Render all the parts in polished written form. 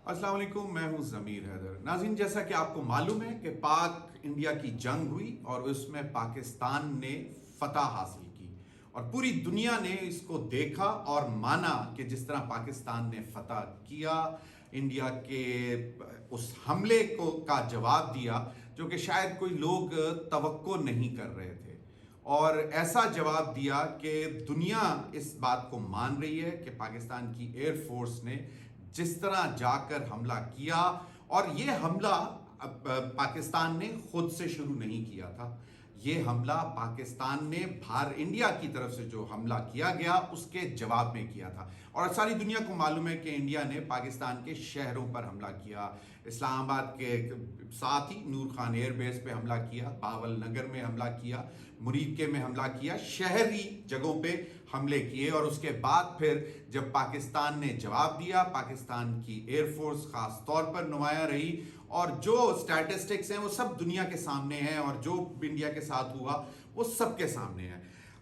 السلام علیکم، میں ہوں ضمیر حیدر۔ ناظرین، جیسا کہ آپ کو معلوم ہے کہ پاک انڈیا کی جنگ ہوئی اور اس میں پاکستان نے فتح حاصل کی اور پوری دنیا نے اس کو دیکھا اور مانا کہ جس طرح پاکستان نے فتح کیا، انڈیا کے اس حملے کا جواب دیا جو کہ شاید کوئی لوگ توقع نہیں کر رہے تھے، اور ایسا جواب دیا کہ دنیا اس بات کو مان رہی ہے کہ پاکستان کی ایئر فورس نے جس طرح جا کر حملہ کیا، اور یہ حملہ پاکستان نے خود سے شروع نہیں کیا تھا، یہ حملہ پاکستان نے انڈیا کی طرف سے جو حملہ کیا گیا اس کے جواب میں کیا تھا۔ اور ساری دنیا کو معلوم ہے کہ انڈیا نے پاکستان کے شہروں پر حملہ کیا، اسلام آباد کے ساتھ ہی نور خان ایئر بیس پہ حملہ کیا، باول نگر میں حملہ کیا، مریدکے میں حملہ کیا، شہری جگہوں پہ حملے کیے، اور اس کے بعد پھر جب پاکستان نے جواب دیا، پاکستان کی ایئر فورس خاص طور پر نمایاں رہی، اور جو سٹیٹسٹکس ہیں وہ سب دنیا کے سامنے ہیں، اور جو انڈیا کے ساتھ ہوا وہ سب کے سامنے ہے۔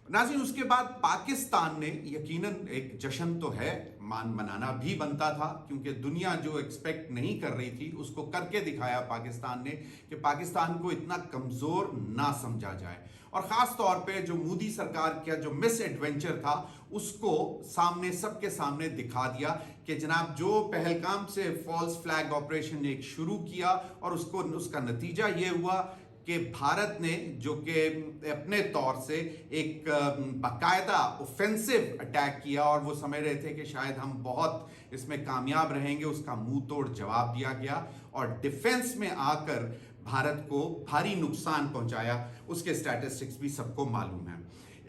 ناظرین، اس کے بعد پاکستان نے یقیناً ایک جشن تو ہے، منانا بھی بنتا تھا، کیونکہ دنیا جو ایکسپیکٹ نہیں کر رہی تھی اس کو کر کے دکھایا پاکستان نے کہ پاکستان کو اتنا کمزور نہ سمجھا جائے، اور خاص طور پہ جو مودی سرکار کا جو مس ایڈونچر تھا اس کو سب کے سامنے دکھا دیا کہ جناب جو پہلگام سے فالس فلیگ آپریشن ایک شروع کیا، اور اس کا نتیجہ یہ ہوا کہ بھارت نے جو کہ اپنے طور سے ایک باقاعدہ اوفینسو اٹیک کیا، اور وہ سمجھ رہے تھے کہ شاید ہم بہت اس میں کامیاب رہیں گے، اس کا منہ توڑ جواب دیا گیا، اور ڈیفنس میں آ کر بھارت کو بھاری نقصان پہنچایا۔ اس کے سٹیٹسٹکس بھی سب کو معلوم ہے۔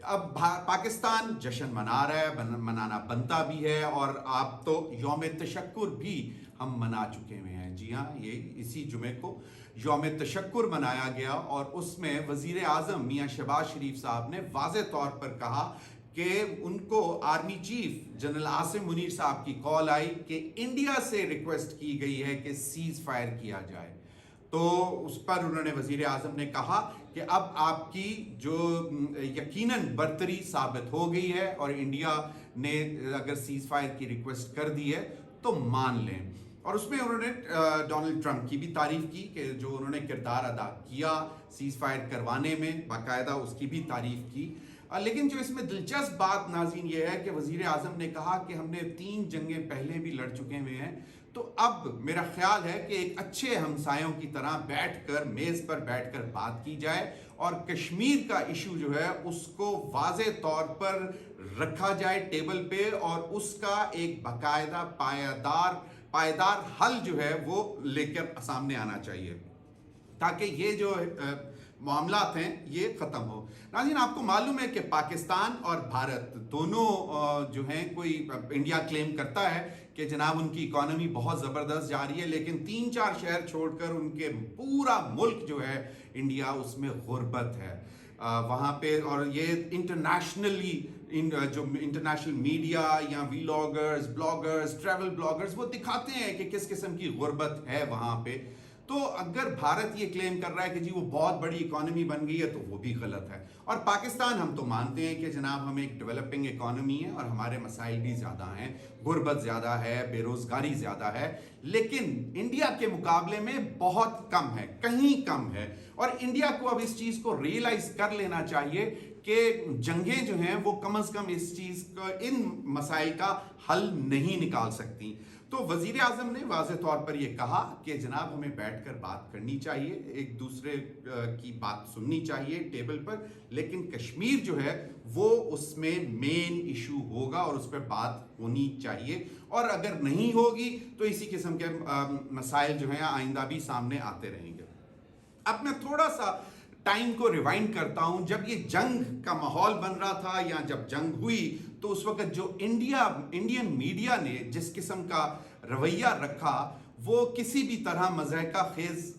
اب پاکستان جشن منا رہا ہے، منانا بنتا بھی ہے، اور آپ تو یوم تشکر بھی ہم منا چکے ہوئے ہیں۔ جی ہاں، یہ اسی جمعے کو یوم تشکر منایا گیا، اور اس میں وزیر اعظم میاں شہباز شریف صاحب نے واضح طور پر کہا کہ ان کو army chief general Asim Munir صاحب کی کال آئی کہ انڈیا سے ریکویسٹ کی گئی ہے کہ سیز فائر کیا جائے، تو اس پر انہوں نے وزیر اعظم نے کہا کہ اب آپ کی جو یقیناً برتری ثابت ہو گئی ہے، اور انڈیا نے اگر سیز فائر کی ریکویسٹ کر دی ہے تو مان لیں۔ اور اس میں انہوں نے ڈونلڈ ٹرمپ کی بھی تعریف کی کہ جو انہوں نے کردار ادا کیا سیز فائر کروانے میں، باقاعدہ اس کی بھی تعریف کی۔ لیکن جو اس میں دلچسپ بات ناظرین یہ ہے کہ وزیر اعظم نے کہا کہ ہم نے 3 جنگیں پہلے بھی لڑ چکے ہوئے ہیں، تو اب میرا خیال ہے کہ ایک اچھے ہمسایوں کی طرح بیٹھ کر میز پر بیٹھ کر بات کی جائے، اور کشمیر کا ایشو جو ہے اس کو واضح طور پر رکھا جائے ٹیبل پہ، اور اس کا ایک باقاعدہ پائیدار حل جو ہے وہ لے کر سامنے آنا چاہیے، تاکہ یہ جو معاملات ہیں یہ ختم ہو۔ ناظرین، آپ کو معلوم ہے کہ پاکستان اور بھارت دونوں جو ہیں، کوئی انڈیا کلیم کرتا ہے کہ جناب ان کی اکانومی بہت زبردست جا رہی ہے، لیکن 3-4 شہر چھوڑ کر ان کے پورا ملک جو ہے انڈیا، اس میں غربت ہے وہاں پہ، اور یہ انٹرنیشنلی جو انٹرنیشنل میڈیا یا ویلاگرز، بلاگرز، ٹریول بلاگرز وہ دکھاتے ہیں کہ کس قسم کی غربت ہے وہاں پہ۔ تو اگر بھارت یہ کلیم کر رہا ہے کہ جی وہ بہت بڑی اکانومی بن گئی ہے، تو وہ بھی غلط ہے، اور پاکستان ہم تو مانتے ہیں کہ جناب ہم ایک ڈیولپنگ اکانومی ہے، اور ہمارے مسائل بھی زیادہ ہیں، غربت زیادہ ہے، بے روزگاری زیادہ ہے، لیکن انڈیا کے مقابلے میں بہت کم ہے، کہیں کم ہے، اور انڈیا کو اب اس چیز کو ریئلائز کر لینا چاہیے کہ جنگیں جو ہیں وہ کم از کم اس چیز کا، ان مسائل کا حل نہیں نکال سکتی۔ تو وزیر اعظم نے واضح طور پر یہ کہا کہ جناب ہمیں بیٹھ کر بات کرنی چاہیے، ایک دوسرے کی بات سننی چاہیے ٹیبل پر، لیکن کشمیر جو ہے وہ اس میں مین ایشو ہوگا، اور اس پہ بات ہونی چاہیے، اور اگر نہیں ہوگی تو اسی قسم کے مسائل جو ہیں آئندہ بھی سامنے آتے رہیں گے۔ اب میں تھوڑا سا ٹائم کو ریوائنڈ کرتا ہوں، جب یہ جنگ کا ماحول بن رہا تھا یا جب جنگ ہوئی، تو اس وقت جو انڈین میڈیا نے جس قسم کا رویہ رکھا وہ کسی بھی طرح مضحکہ خیز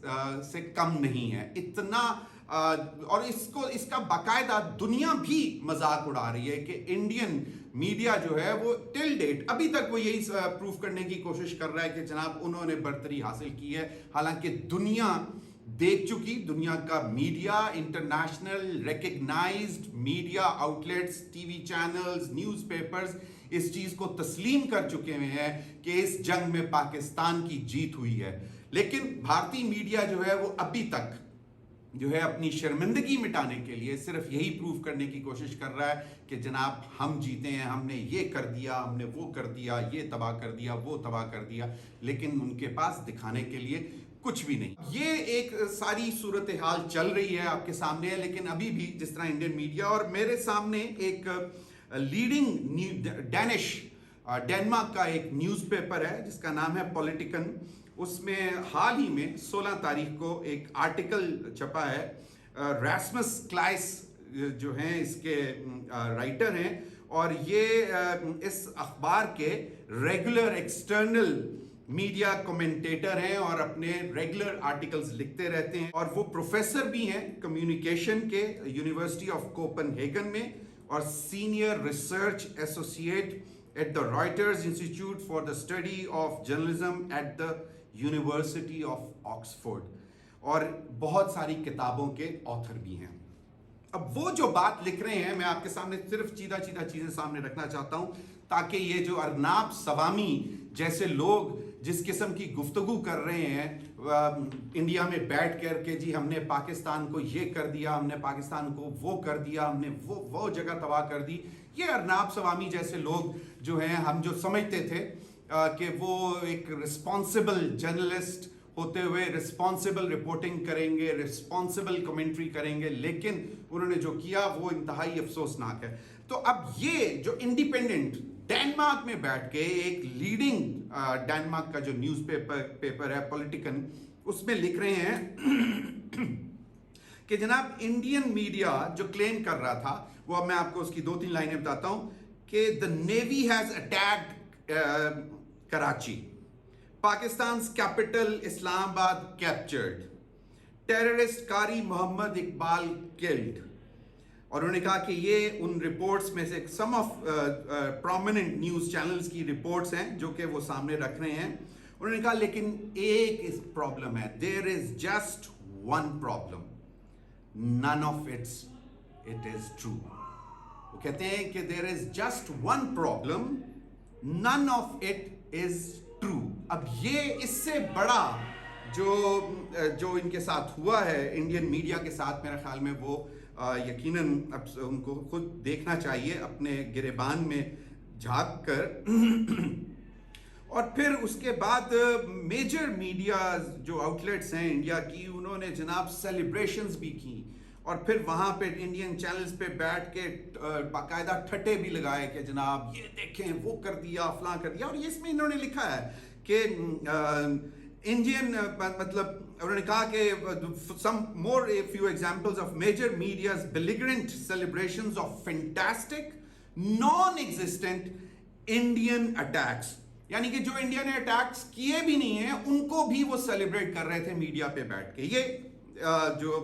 سے کم نہیں ہے، اتنا، اور اس کا باقاعدہ دنیا بھی مذاق اڑا رہی ہے کہ انڈین میڈیا جو ہے وہ ٹل ڈیٹ ابھی تک وہ یہی پروف کرنے کی کوشش کر رہا ہے کہ جناب انہوں نے برتری حاصل کی ہے، حالانکہ دنیا دیکھ چکی، دنیا کا media, international recognised media outlets, TV channels, newspapers, اس چیز کو تسلیم کر چکے ہوئے ہیں کہ اس جنگ میں پاکستان کی جیت ہوئی ہے. لیکن بھارتی میڈیا جو ہے وہ ابھی تک جو ہے اپنی شرمندگی مٹانے کے لیے صرف یہی پروف کرنے کی کوشش کر رہا ہے کہ جناب ہم جیتے ہیں, ہم نے یہ کر دیا, ہم نے وہ کر دیا, یہ تباہ کر دیا, وہ تباہ کر دیا, لیکن ان کے پاس دکھانے کے لیے کچھ بھی نہیں. یہ ایک ساری صورتحال چل رہی ہے آپ کے سامنے ہے, لیکن ابھی بھی جس طرح انڈین میڈیا, اور میرے سامنے ایک لیڈنگ ڈینمارک کا ایک نیوز پیپر ہے جس کا نام ہے پولیٹیکن. اس میں حال ہی میں 16 تاریخ کو ایک آرٹیکل چھپا ہے. راسمس کلائس جو ہیں اس کے رائٹر ہیں, اور یہ اس اخبار کے ریگولر ایکسٹرنل میڈیا کومنٹیٹر ہیں اور اپنے ریگولر آرٹیکلز لکھتے رہتے ہیں, اور وہ پروفیسر بھی ہیں کمیونیکیشن کے یونیورسٹی آف کوپن ہیگن میں, اور senior research associate at the Reuters Institute for the study of journalism at the University of Oxford, اور بہت ساری کتابوں کے آتھر بھی ہیں. اب وہ جو بات لکھ رہے ہیں, میں آپ کے سامنے صرف چیدہ چیزیں سامنے رکھنا چاہتا ہوں تاکہ یہ جو ارناب سوامی جیسے لوگ جس قسم کی گفتگو کر رہے ہیں انڈیا میں بیٹھ کر کے جی ہم نے پاکستان کو یہ کر دیا, ہم نے پاکستان کو وہ کر دیا, ہم نے وہ جگہ تباہ کر دی, یہ ارناب سوامی جیسے لوگ جو ہیں, ہم جو سمجھتے تھے کہ وہ ایک رسپانسبل جرنلسٹ ہوتے ہوئے رسپانسبل رپورٹنگ کریں گے, رسپانسبل کمنٹری کریں گے, لیکن انہوں نے جو کیا وہ انتہائی افسوسناک ہے. تو اب یہ جو انڈیپینڈنٹ ڈینمارک میں بیٹھ کے ایک لیڈنگ ڈینمارک کا جو نیوز پیپر ہے پولیٹیکن, اس میں لکھ رہے ہیں کہ جناب انڈین میڈیا جو کلیم کر رہا تھا, وہ اب میں آپ کو اس کی 2-3 لائنیں بتاتا ہوں کہ the Navy has attacked Karachi, Pakistan's capital Islamabad captured, terrorist Qari Muhammad Iqbal killed. اور انہوں نے کہا کہ یہ ان رپورٹس میں سے سم آف پرومیننٹ نیوز چینلز کی رپورٹس ہیں جو کہ وہ سامنے رکھ رہے ہیں. انہوں نے کہا لیکن ایک پرابلم ہے, there is just one problem, none of it is true. وہ کہتے ہیں کہ there is just one problem, none of it is true. اب یہ اس سے بڑا جو ان کے ساتھ ہوا ہے انڈین میڈیا کے ساتھ, میرے خیال میں وہ یقیناً اب ان کو خود دیکھنا چاہیے اپنے گریبان میں جھانک کر. اور پھر اس کے بعد میجر میڈیا جو آؤٹلیٹس ہیں انڈیا کی, انہوں نے جناب سیلیبریشنز بھی کی, اور پھر وہاں پہ انڈین چینلز پہ بیٹھ کے باقاعدہ ٹھٹے بھی لگائے کہ جناب یہ دیکھیں وہ کر دیا, فلاں کر دیا. اور یہ اس میں انہوں نے لکھا ہے کہ انڈین مطلب انہوں نے کہا کہ some more a few examples of major media's belligerent celebrations of fantastic non-existent Indian attacks, یعنی کہ جو انڈیا نے اٹیکس کیے بھی نہیں ہیں ان کو بھی وہ سیلیبریٹ کر رہے تھے میڈیا پہ بیٹھ کے. یہ جو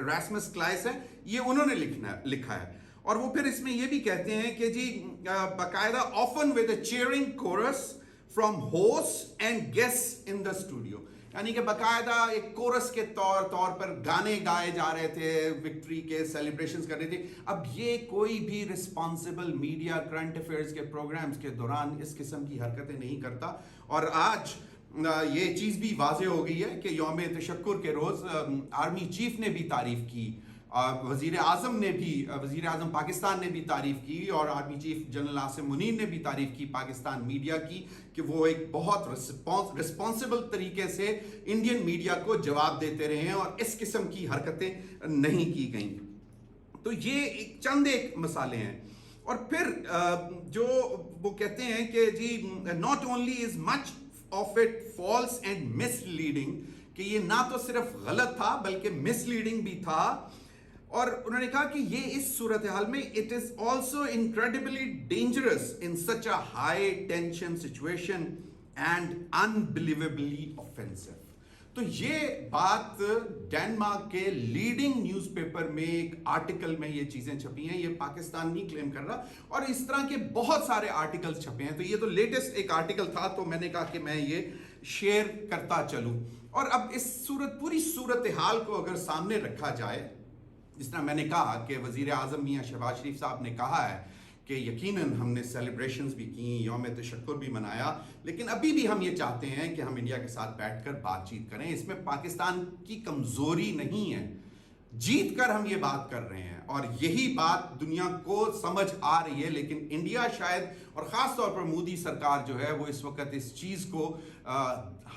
راسمس کلائس ہے یہ انہوں نے لکھا ہے. اور وہ پھر اس میں یہ بھی کہتے ہیں کہ جی باقاعدہ often with a cheering chorus from hosts and guests in the studio, یعنی کہ باقاعدہ ایک کورس کے طور پر گانے گائے جا رہے تھے, وکٹری کے سیلیبریشنز کر رہے تھے. اب یہ کوئی بھی رسپانسبل میڈیا کرنٹ افیئرز کے پروگرامز کے دوران اس قسم کی حرکتیں نہیں کرتا. اور آج یہ چیز بھی واضح ہو گئی ہے کہ یوم تشکر کے روز آرمی چیف نے بھی تعریف کی, وزیر اعظم پاکستان نے بھی تعریف کی, اور army chief general Asim Munir نے بھی تعریف کی پاکستان میڈیا کی کہ وہ ایک بہت رسپانسبل طریقے سے انڈین میڈیا کو جواب دیتے رہے ہیں اور اس قسم کی حرکتیں نہیں کی گئیں. تو یہ چند ایک مسئلے ہیں. اور پھر جو وہ کہتے ہیں کہ جی not only is much of it false and misleading, کہ یہ نہ تو صرف غلط تھا بلکہ مس لیڈنگ بھی تھا. اور انہوں نے کہا کہ یہ اس صورتحال میں it is also incredibly dangerous in such a high tension situation and unbelievably offensive. تو یہ بات ڈینمارک کے لیڈنگ نیوز پیپر میں ایک آرٹیکل میں یہ چیزیں چھپی ہیں, یہ پاکستان نہیں کلیم کر رہا, اور اس طرح کے بہت سارے آرٹیکلز چھپے ہیں. تو یہ تو لیٹسٹ ایک آرٹیکل تھا, تو میں نے کہا کہ میں یہ شیئر کرتا چلوں. اور اب اس پوری صورتحال کو اگر سامنے رکھا جائے, جس طرح میں نے کہا کہ وزیر اعظم میاں شہباز شریف صاحب نے کہا ہے کہ یقیناً ہم نے سیلیبریشنز بھی کی، یوم تشکر بھی منایا، لیکن ابھی بھی ہم یہ چاہتے ہیں کہ ہم انڈیا کے ساتھ بیٹھ کر بات چیت کریں. اس میں پاکستان کی کمزوری نہیں ہے، جیت کر ہم یہ بات کر رہے ہیں اور یہی بات دنیا کو سمجھ آ رہی ہے. لیکن انڈیا شاید، اور خاص طور پر مودی سرکار جو ہے وہ اس وقت اس چیز کو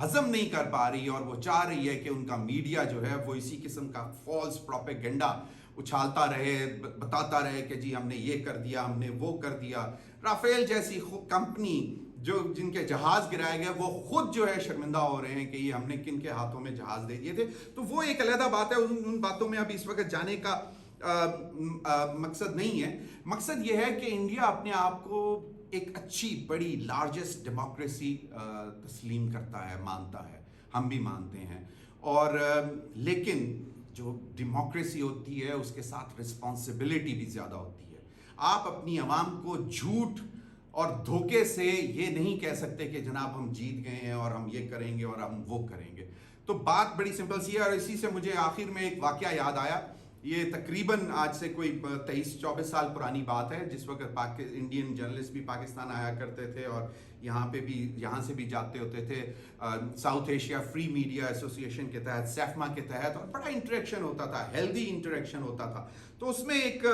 ہضم نہیں کر پا رہی، اور وہ چاہ رہی ہے کہ ان کا میڈیا جو ہے وہ اسی قسم کا فالس پروپیگنڈا اچھالتا رہے، بتاتا رہے کہ جی ہم نے یہ کر دیا، ہم نے وہ کر دیا. رافیل جیسی کمپنی جن کے جہاز گرائے گئے، وہ خود جو ہے شرمندہ ہو رہے ہیں کہ یہ ہم نے کن کے ہاتھوں میں جہاز دے دیے تھے. تو وہ ایک علیحدہ بات ہے، ان باتوں میں اب اس وقت جانے کا مقصد نہیں ہے. مقصد یہ ہے کہ انڈیا اپنے آپ کو ایک اچھی بڑی لارجسٹ ڈیموکریسی تسلیم کرتا ہے، مانتا ہے، ہم بھی مانتے ہیں. اور لیکن جو ڈیموکریسی ہوتی ہے اس کے ساتھ رسپانسبلٹی بھی زیادہ ہوتی ہے. آپ اپنی عوام کو جھوٹ اور دھوکے سے یہ نہیں کہہ سکتے کہ جناب ہم جیت گئے ہیں اور ہم یہ کریں گے اور ہم وہ کریں گے. تو بات بڑی سمپل سی ہے. اور اسی سے مجھے آخر میں ایک واقعہ یاد آیا. یہ تقریباً آج سے کوئی 23-24 سال پرانی بات ہے، جس وقت انڈین جرنلسٹ بھی پاکستان آیا کرتے تھے اور یہاں سے بھی جاتے ہوتے تھے ساؤتھ ایشیا فری میڈیا ایسوسی ایشن کے تحت، سیفما کے تحت، اور بڑا انٹریکشن ہوتا تھا، ہیلدی انٹریکشن ہوتا تھا. تو اس میں ایک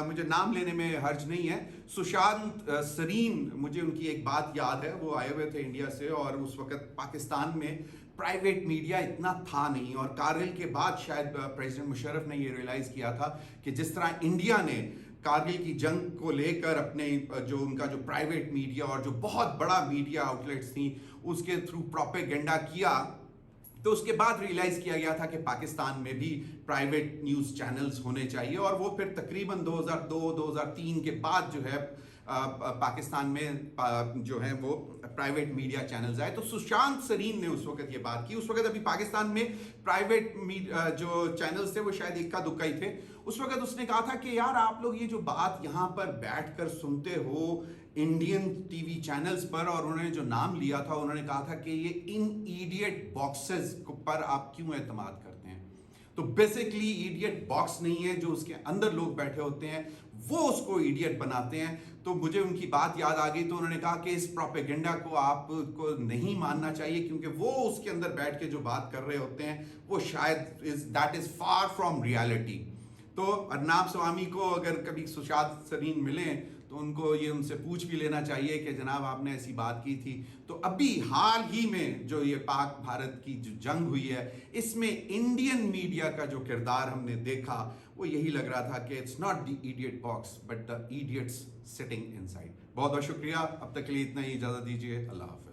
مجھے نام لینے میں حرج نہیں ہے، سشانت سرین، مجھے ان کی ایک بات یاد ہے. وہ آئے ہوئے تھے انڈیا سے، اور اس وقت پاکستان میں پرائیویٹ میڈیا اتنا تھا نہیں، اور کارگل کے بعد شاید پریزیڈنٹ مشرف نے یہ ریئلائز کیا تھا کہ جس طرح انڈیا نے کارگل کی جنگ کو لے کر اپنے جو ان کا جو پرائیویٹ میڈیا اور جو بہت بڑا میڈیا آؤٹ لیٹس تھیں اس کے تھرو پروپیگنڈا کیا، تو اس کے بعد ریئلائز کیا گیا تھا کہ پاکستان میں بھی پرائیویٹ نیوز چینلز ہونے چاہیے. اور وہ پھر تقریباً 2002-2003 کے بعد جو ہے پاکستان میں جو ہے وہ پرائیویٹ میڈیا چینلز آئے. تو سشانت سرین نے اس وقت یہ بات کی. اس وقت ابھی پاکستان میں پرائیویٹ جو چینلز تھے وہ شاید اکا دکا ہی تھے. اس وقت اس نے کہا تھا کہ یار آپ لوگ یہ جو بات یہاں پر بیٹھ کر سنتے ہو انڈین ٹی وی چینلز پر، اور انہوں نے جو نام لیا تھا انہوں نے کہا تھا کہ یہ ان ایڈیٹ باکسز پر آپ کیوں اعتماد کرتے ہیں. تو بیسکلی ایڈیٹ باکس نہیں ہے، جو اس کے اندر لوگ بیٹھے ہوتے ہیں وہ اس کو ایڈیٹ بناتے ہیں. تو مجھے ان کی بات یاد آ گئی. تو انہوں نے کہا کہ اس پروپیگنڈا کو آپ کو نہیں ماننا چاہیے، کیونکہ وہ اس کے اندر بیٹھ کے جو بات کر رہے ہوتے ہیں وہ شاید that is for from reality. تو ارناب سوامی کو اگر کبھی سشانت سرین ملیں تو ان کو یہ ان سے پوچھ بھی لینا چاہیے کہ جناب آپ نے ایسی بات کی تھی. تو ابھی حال ہی میں جو یہ پاک بھارت کی جو جنگ ہوئی ہے اس میں انڈین میڈیا کا جو کردار ہم نے دیکھا وہ یہی لگ رہا تھا کہ it's not the idiot box but the idiots sitting inside. بہت بہت شکریہ. اب تک کے لیے اتنا ہی، اجازت دیجیے. اللہ حافظ.